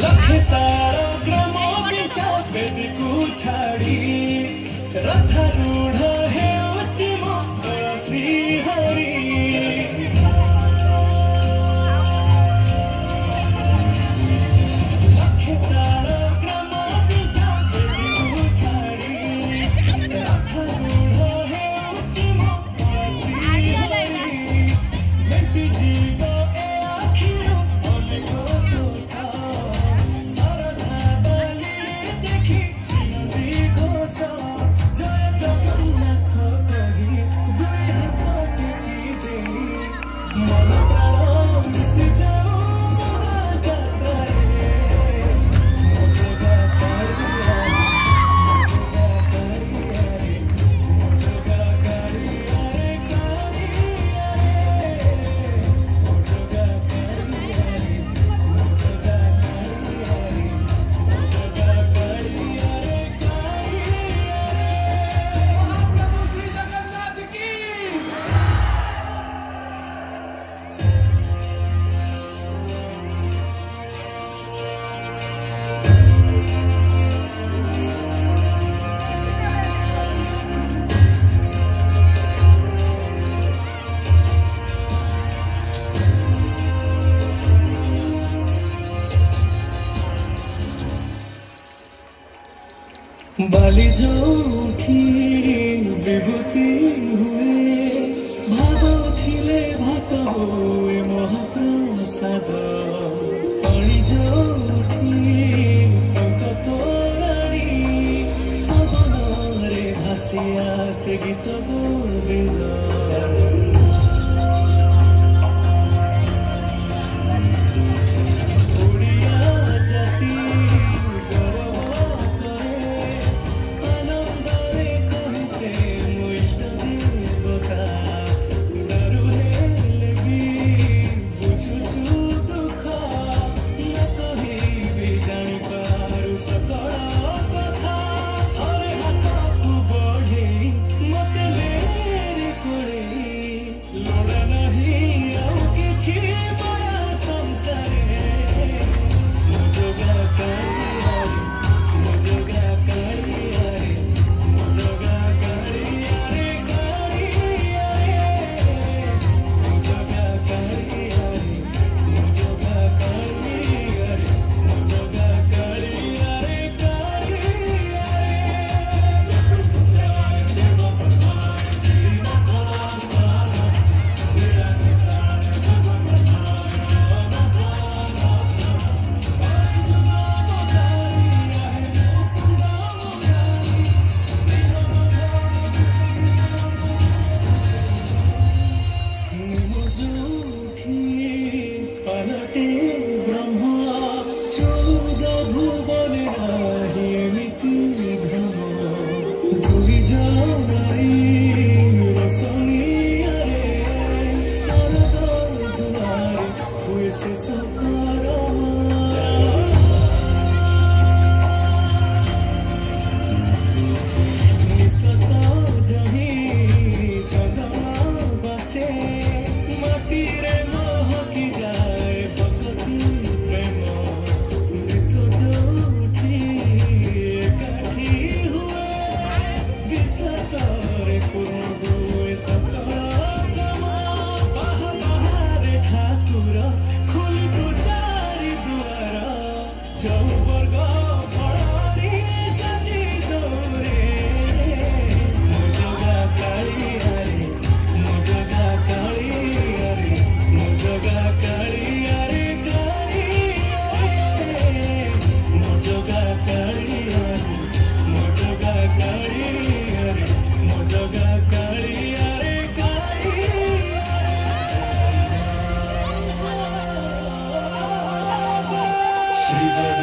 लखे सारो ग्राम बिचा बेदी को छाड़ी रथारूढ़ हेउछि मो श्री हरि लखे सारो ग्राम बिचा बेदी को छाड़ी रथारूढ़ हेउछि मो श्री हरि मेटी जीव ए आखिरो अनेक सोसा बाली जोठी विभूति हुए भावथिले भात हुए महाप्रसाद पानी जोठी टंकतोराणी पवन रे भासिया से गीत गोविंद Jesus.